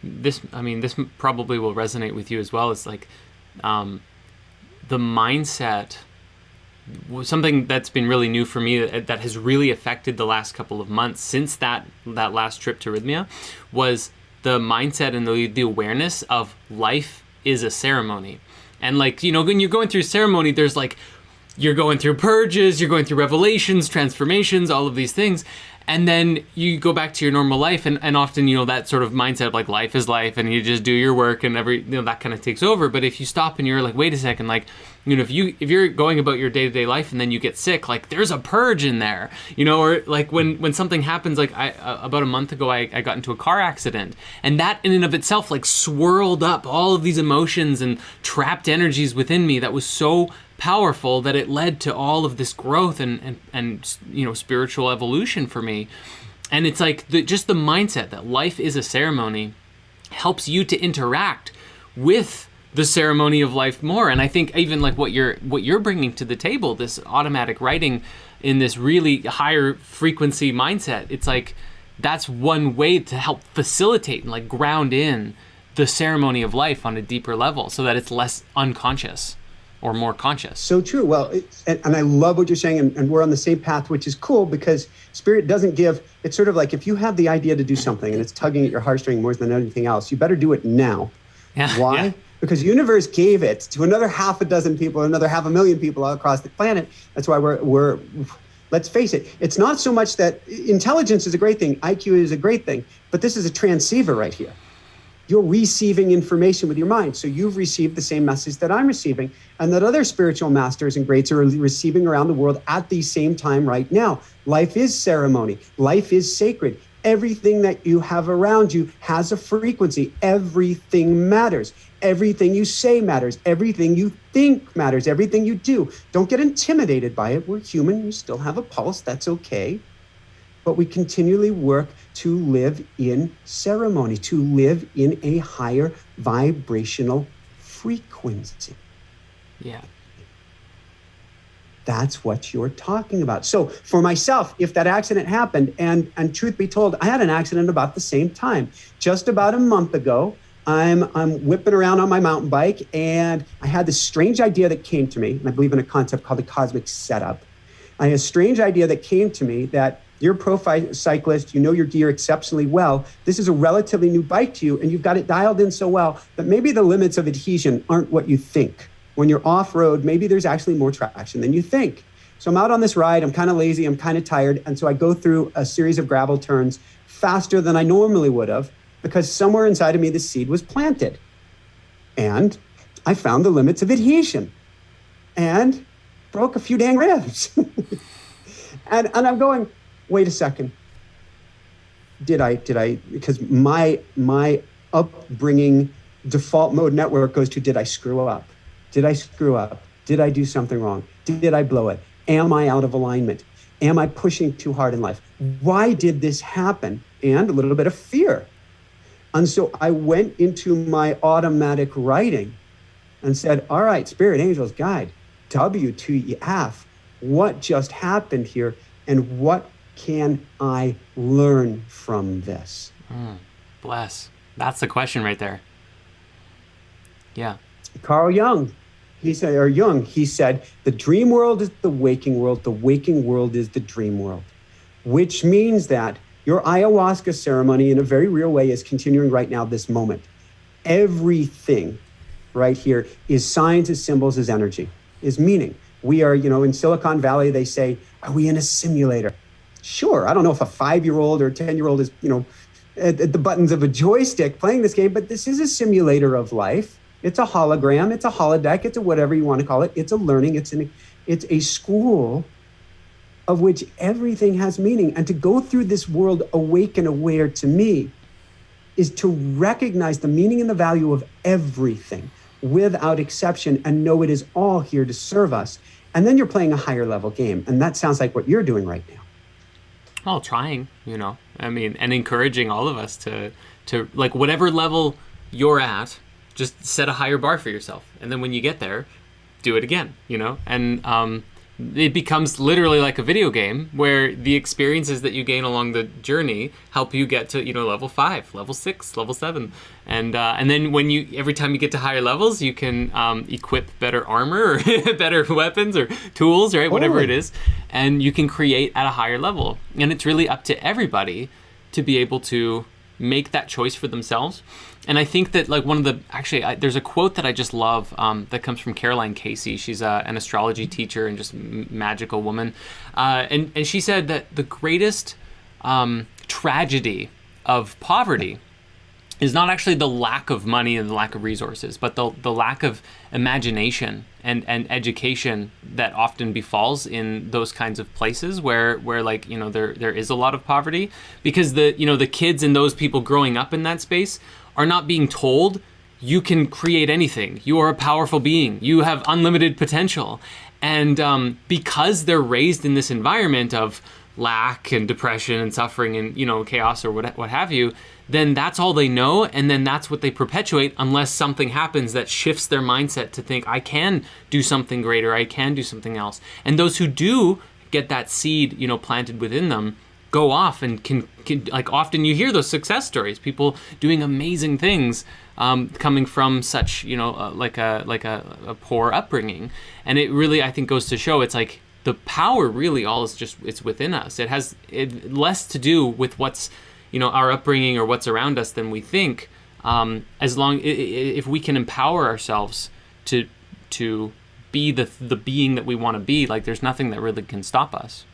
this probably will resonate with you as well. It's like, the mindset was something that's been really new for me, that has really affected the last couple of months since that last trip to Rhythmia, was the mindset and the awareness of life is a ceremony. And like, when you're going through ceremony, there's like, you're going through purges, you're going through revelations, transformations, all of these things. And then you go back to your normal life, and often, that sort of mindset of like life is life, and you just do your work, and that kind of takes over. But if you stop and you're like, wait a second, like, if you're going about your day-to-day life and then you get sick, like there's a purge in there, or like when something happens, like about a month ago, I got into a car accident, and that in and of itself like swirled up all of these emotions and trapped energies within me that was so powerful that it led to all of this growth and spiritual evolution for me. And it's like just the mindset that life is a ceremony helps you to interact with the ceremony of life more. And I think even like what you're bringing to the table, this automatic writing in this really higher frequency mindset, it's like that's one way to help facilitate and like ground in the ceremony of life on a deeper level so that it's less unconscious or more conscious. So true. Well, and I love what you're saying, and we're on the same path, which is cool, because Spirit doesn't give, it's sort of like if you have the idea to do something and it's tugging at your heartstring more than anything else, you better do it now. Yeah. Why? Yeah. Because the universe gave it to another half a dozen people, another 500,000 people all across the planet. That's why we're let's face it, it's not so much that intelligence is a great thing, IQ is a great thing, but this is a transceiver right here. You're receiving information with your mind. So you've received the same message that I'm receiving and that other spiritual masters and greats are receiving around the world at the same time right now. Life is ceremony. Life is sacred. Everything that you have around you has a frequency. Everything matters. Everything you say matters. Everything you think matters. Everything you do. Don't get intimidated by it. We're human. We still have a pulse. That's okay. But we continually work to live in ceremony, to live in a higher vibrational frequency. Yeah. That's what you're talking about. So for myself, if that accident happened, and truth be told, I had an accident about the same time. Just about a month ago, I'm whipping around on my mountain bike, and I had this strange idea that came to me, and I believe in a concept called the cosmic setup. I had a strange idea that came to me that you're a pro cyclist, you know your gear exceptionally well. This is a relatively new bike to you, and you've got it dialed in so well that maybe the limits of adhesion aren't what you think. When you're off-road, maybe there's actually more traction than you think. So I'm out on this ride, I'm kind of lazy, I'm kind of tired, and so I go through a series of gravel turns faster than I normally would have, because somewhere inside of me the seed was planted. And I found the limits of adhesion and broke a few dang ribs. and I'm going, wait a second. Did I, because my upbringing default mode network goes to, did I screw up? Did I screw up? Did I do something wrong? Did I blow it? Am I out of alignment? Am I pushing too hard in life? Why did this happen? And a little bit of fear. And so I went into my automatic writing and said, all right, Spirit, Angels, Guide, WTF, what just happened here? And what can I learn from this? Bless. That's the question right there. Yeah. Carl Jung, he said, the dream world is the waking world is the dream world, which means that your ayahuasca ceremony in a very real way is continuing right now, this moment. Everything right here is signs, is symbols, is energy, is meaning. We are, in Silicon Valley, they say, are we in a simulator? Sure, I don't know if a 5-year-old or a 10-year-old is, at the buttons of a joystick playing this game, but this is a simulator of life. It's a hologram, it's a holodeck, it's a whatever you want to call it. It's a learning, it's a school of which everything has meaning. And to go through this world awake and aware, to me, is to recognize the meaning and the value of everything without exception and know it is all here to serve us. And then you're playing a higher level game. And that sounds like what you're doing right now. Well, trying, and encouraging all of us to like whatever level you're at, just set a higher bar for yourself. And then when you get there, do it again, And it becomes literally like a video game where the experiences that you gain along the journey help you get to, level 5, level 6, level 7. And then every time you get to higher levels, you can equip better armor or better weapons or tools, right? Whatever it is. And you can create at a higher level. And it's really up to everybody to be able to make that choice for themselves. And I think that like there's a quote that I just love that comes from Caroline Casey. She's an astrology teacher and just magical woman. And she said that the greatest tragedy of poverty is not actually the lack of money and the lack of resources, but the lack of imagination and education that often befalls in those kinds of places where like, there is a lot of poverty, because the kids and those people growing up in that space are not being told you can create anything. You are a powerful being. You have unlimited potential. And because they're raised in this environment of lack and depression and suffering and, chaos or what have you, then that's all they know. And then that's what they perpetuate unless something happens that shifts their mindset to think, I can do something greater. I can do something else. And those who do get that seed, planted within them, go off and can like, often you hear those success stories, people doing amazing things, coming from such, like a poor upbringing. And it really, I think, goes to show it's like the power really all is just, it's within us. It has less to do with what's, our upbringing or what's around us than we think. If we can empower ourselves to be the being that we want to be, like there's nothing that really can stop us.